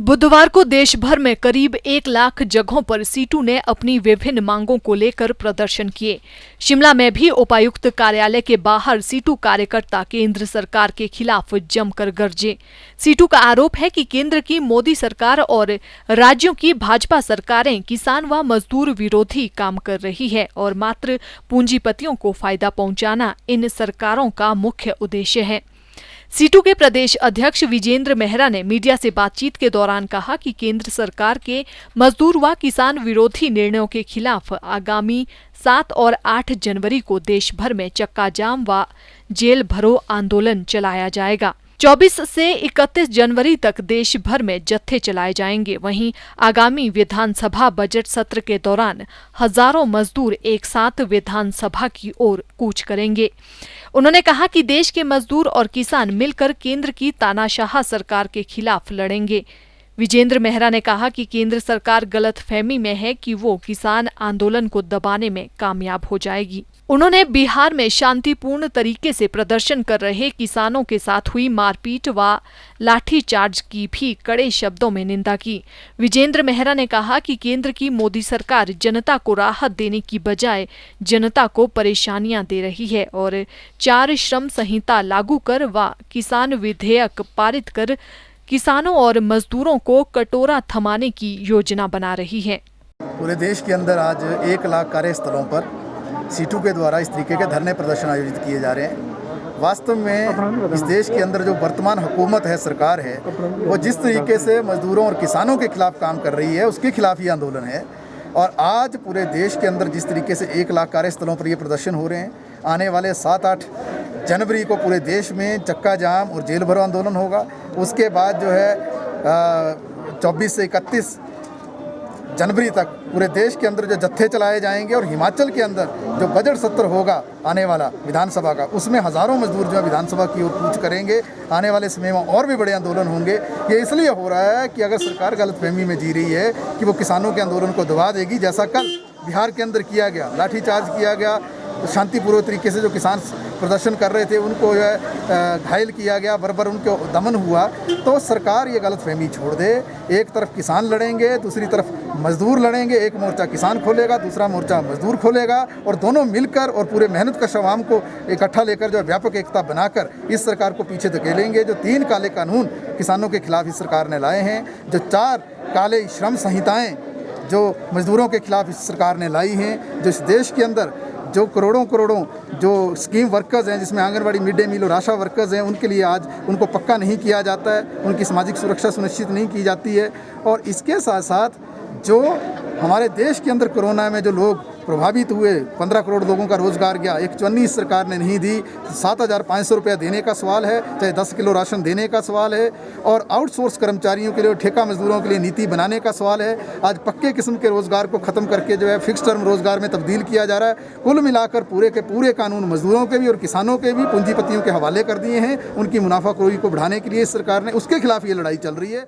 बुधवार को देश भर में करीब 1 लाख जगहों पर सीटू ने अपनी विभिन्न मांगों को लेकर प्रदर्शन किए। शिमला में भी उपायुक्त कार्यालय के बाहर सीटू कार्यकर्ता केंद्र सरकार के खिलाफ जमकर गरजे। सीटू का आरोप है कि केंद्र की मोदी सरकार और राज्यों की भाजपा सरकारें किसान व मजदूर विरोधी काम कर रही है और मात्र पूंजीपतियों को फायदा पहुंचाना इन सरकारों का मुख्य उद्देश्य है। सीटू के प्रदेश अध्यक्ष विजेंद्र मेहरा ने मीडिया से बातचीत के दौरान कहा कि केंद्र सरकार के मजदूर व किसान विरोधी निर्णयों के खिलाफ आगामी 7 और 8 जनवरी को देश भर में चक्का जाम व जेल भरो आंदोलन चलाया जाएगा। 24 से 31 जनवरी तक देश भर में जत्थे चलाए जाएंगे। वहीं आगामी विधानसभा बजट सत्र के दौरान हजारों मजदूर एक साथ विधानसभा की ओर कूच करेंगे। उन्होंने कहा कि देश के मजदूर और किसान मिलकर केंद्र की तानाशाह सरकार के खिलाफ लड़ेंगे। विजेंद्र मेहरा ने कहा कि केंद्र सरकार गलतफहमी में है कि वो किसान आंदोलन को दबाने में कामयाब हो जाएगी। उन्होंने बिहार में शांतिपूर्ण तरीके से प्रदर्शन कर रहे किसानों के साथ हुई मारपीट व लाठीचार्ज की भी कड़े शब्दों में निंदा की। विजेंद्र मेहरा ने कहा कि केंद्र की मोदी सरकार जनता को राहत देने की बजाय जनता को परेशानियां दे रही है और 4 श्रम संहिता लागू कर व किसान विधेयक पारित कर किसानों और मजदूरों को कटोरा थमाने की योजना बना रही है। पूरे देश के अंदर आज 1 लाख कार्यस्थलों पर सीटू के द्वारा इस तरीके के धरने प्रदर्शन आयोजित किए जा रहे हैं। वास्तव में इस देश के अंदर जो वर्तमान हुकूमत है, सरकार है, वो जिस तरीके से मजदूरों और किसानों के खिलाफ काम कर रही है, उसके खिलाफ ये आंदोलन है। और आज पूरे देश के अंदर जिस तरीके से 1 लाख कार्यस्थलों पर ये प्रदर्शन हो रहे हैं, आने वाले 7-8 जनवरी को पूरे देश में चक्का जाम और जेल भरो आंदोलन होगा। उसके बाद जो है 24 से 31 जनवरी तक पूरे देश के अंदर जो जत्थे चलाए जाएंगे और हिमाचल के अंदर जो बजट सत्र होगा आने वाला विधानसभा का, उसमें हज़ारों मजदूर जो है विधानसभा की ओर कूच करेंगे। आने वाले समय में और भी बड़े आंदोलन होंगे। ये इसलिए हो रहा है कि अगर सरकार गलतफहमी में जी रही है कि वो किसानों के आंदोलन को दबा देगी, जैसा कल बिहार के अंदर किया गया, लाठीचार्ज किया गया, शांतिपूर्वक तरीके से जो किसान प्रदर्शन कर रहे थे उनको जो है घायल किया गया, बराबर उनको दमन हुआ। तो सरकार ये गलतफहमी छोड़ दे। एक तरफ किसान लड़ेंगे, दूसरी तरफ मजदूर लड़ेंगे। एक मोर्चा किसान खोलेगा, दूसरा मोर्चा मजदूर खोलेगा और दोनों मिलकर और पूरे मेहनत का आवाम को इकट्ठा लेकर जो व्यापक एकता बनाकर इस सरकार को पीछे धकेलेंगे। जो 3 काले कानून किसानों के खिलाफ इस सरकार ने लाए हैं, जो 4 काले श्रम संहिताएँ जो मजदूरों के खिलाफ इस सरकार ने लाई हैं, जो इस देश के अंदर जो करोड़ों जो स्कीम वर्कर्स हैं, जिसमें आंगनवाड़ी, मिड डे मील और आशा वर्कर्स हैं, उनके लिए आज उनको पक्का नहीं किया जाता है, उनकी सामाजिक सुरक्षा सुनिश्चित नहीं की जाती है। और इसके साथ साथ जो हमारे देश के अंदर कोरोना में जो लोग प्रभावित हुए, 15 करोड़ लोगों का रोजगार गया, एक चुन्नी इस सरकार ने नहीं दी। 7,500 रुपया देने का सवाल है, चाहे 10 किलो राशन देने का सवाल है, और आउटसोर्स कर्मचारियों के लिए, ठेका मजदूरों के लिए नीति बनाने का सवाल है। आज पक्के किस्म के रोजगार को ख़त्म करके जो है फिक्स टर्म रोजगार में तब्दील किया जा रहा है। कुल मिलाकर पूरे के पूरे कानून मजदूरों के भी और किसानों के भी पूंजीपतियों के हवाले कर दिए हैं। उनकी मुनाफाखोरी को बढ़ाने के लिए इस सरकार ने, उसके खिलाफ ये लड़ाई चल रही है।